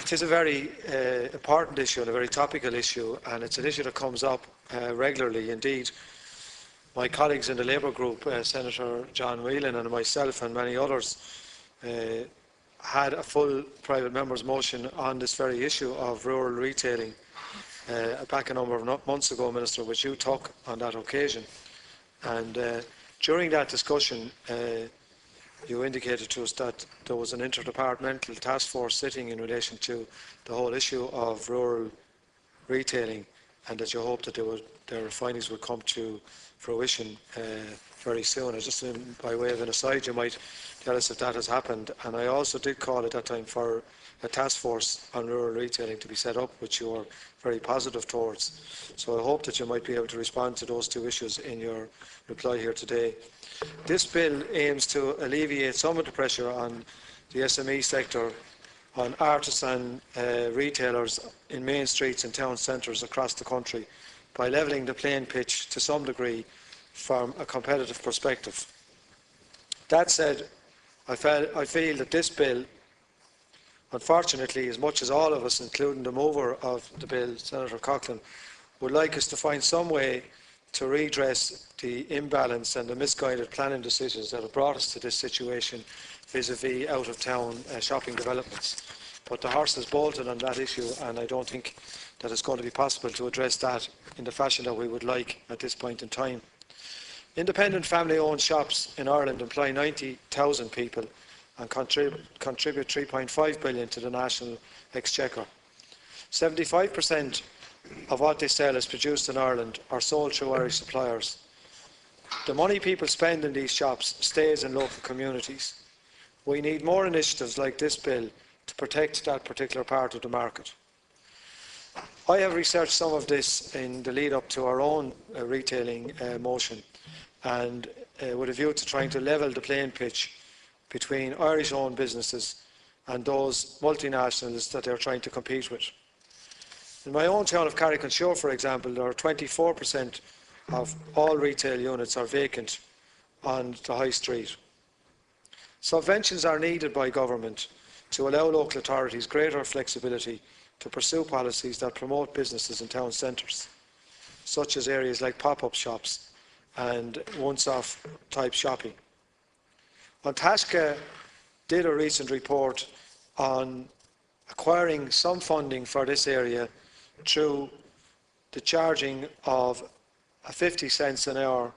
It is a very important issue and a very topical issue, and it's an issue that comes up regularly. Indeed, my colleagues in the Labour group, Senator John Whelan and myself and many others, had a full private member's motion on this very issue of rural retailing back a number of months ago, Minister, which you took on that occasion. And during that discussion, you indicated to us that there was an interdepartmental task force sitting in relation to the whole issue of rural retailing, and that you hoped that their findings would come to fruition very soon. Just by way of an aside, you might tell us if that has happened. And I also did call at that time for a task force on rural retailing to be set up, which you were very positive towards. So I hope that you might be able to respond to those two issues in your reply here today. This bill aims to alleviate some of the pressure on the SME sector, on artisan retailers in main streets and town centres across the country, by levelling the playing pitch to some degree from a competitive perspective. That said, I feel that this bill, unfortunately, as much as all of us, including the mover of the bill, Senator Coughlin, would like us to find some way to redress the imbalance and the misguided planning decisions that have brought us to this situation vis-à-vis out-of-town shopping developments. But the horse has bolted on that issue, and I don't think that it's going to be possible to address that in the fashion that we would like at this point in time. Independent family-owned shops in Ireland employ 90,000 people and contribute 3.5 billion to the national exchequer. 75% of what they sell is produced in Ireland or sold through Irish suppliers. The money people spend in these shops stays in local communities. We need more initiatives like this bill to protect that particular part of the market. I have researched some of this in the lead up to our own retailing motion, and with a view to trying to level the playing pitch between Irish-owned businesses and those multinationals that they are trying to compete with. In my own town of Carrick-on-Suir, for example, there are 24% of all retail units are vacant on the high street. Subventions are needed by government to allow local authorities greater flexibility to pursue policies that promote businesses in town centres, such as areas like pop-up shops and once-off type shopping. Antashka did a recent report on acquiring some funding for this area through the charging of a 50 cents an hour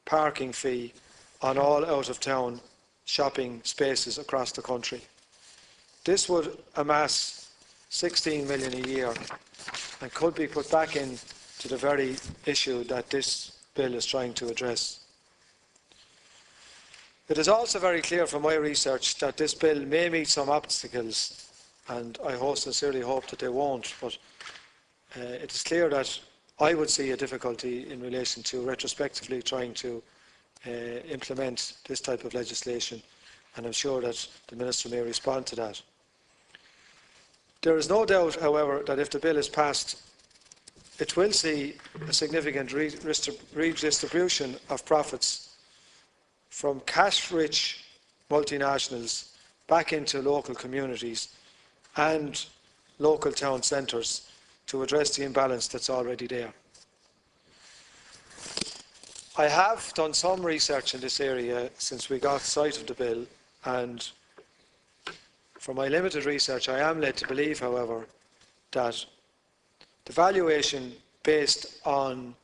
parking fee on all out-of-town shopping spaces across the country. This would amass 16 million a year and could be put back into the very issue that this bill is trying to address. It is also very clear from my research that this bill may meet some obstacles, and I sincerely hope that they won't, but it is clear that I would see a difficulty in relation to retrospectively trying to implement this type of legislation, and I'm sure that the Minister may respond to that. There is no doubt, however, that if the bill is passed, it will see a significant redistribution of profits from cash-rich multinationals back into local communities and local town centres to address the imbalance that's already there. I have done some research in this area since we got sight of the bill, and from my limited research, I am led to believe, however, that the valuation based on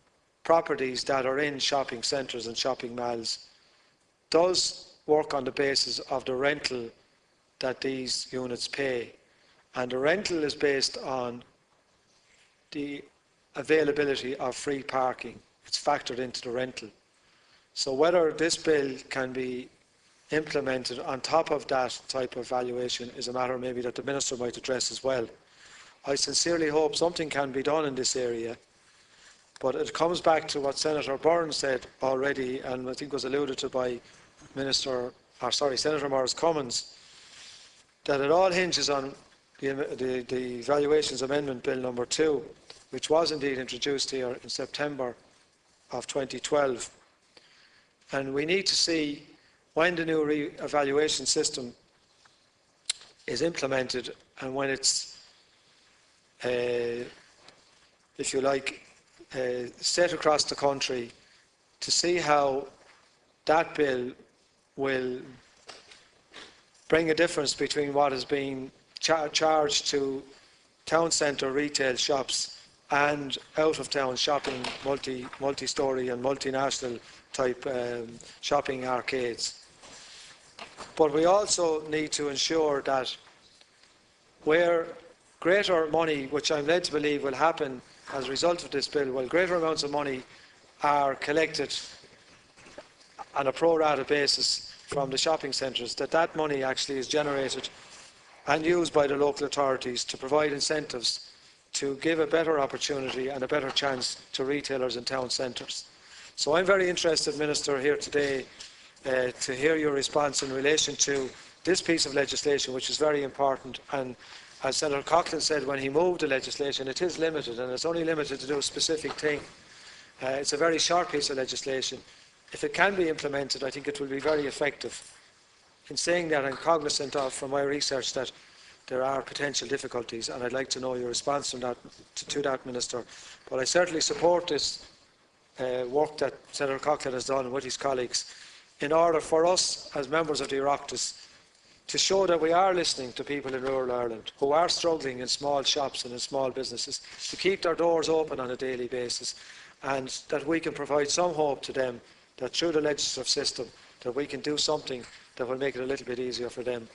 properties that are in shopping centres and shopping malls does work on the basis of the rental that these units pay. And the rental is based on the availability of free parking. It's factored into the rental. So whether this bill can be implemented on top of that type of valuation is a matter maybe that the Minister might address as well. I sincerely hope something can be done in this area, but it comes back to what Senator Byrne said already, and I think was alluded to by Senator Morris Cummins, that it all hinges on the Valuations Amendment Bill number 2, which was indeed introduced here in September of 2012. And we need to see when the new evaluation system is implemented and when it's if you like, set across the country to see how that bill will bring a difference between what is being charged to town centre retail shops and out-of-town shopping, multi-storey and multinational type shopping arcades. But we also need to ensure that where greater money, which I'm led to believe will happen as a result of this bill, while greater amounts of money are collected on a pro rata basis from the shopping centres, that money actually is generated and used by the local authorities to provide incentives to give a better opportunity and a better chance to retailers in town centres. So I'm very interested, Minister, here today to hear your response in relation to this piece of legislation, which is very important. And as Senator Coughlin said when he moved the legislation, it is limited, and it's only limited to do a specific thing. It's a very short piece of legislation. If it can be implemented, I think it will be very effective. In saying that, I'm cognizant of, from my research, that there are potential difficulties, and I'd like to know your response to that, Minister. But I certainly support this work that Senator Coughlin has done with his colleagues in order for us, as members of the Oireachtas, to show that we are listening to people in rural Ireland who are struggling in small shops and in small businesses, to keep their doors open on a daily basis, and that we can provide some hope to them that through the legislative system that we can do something that will make it a little bit easier for them.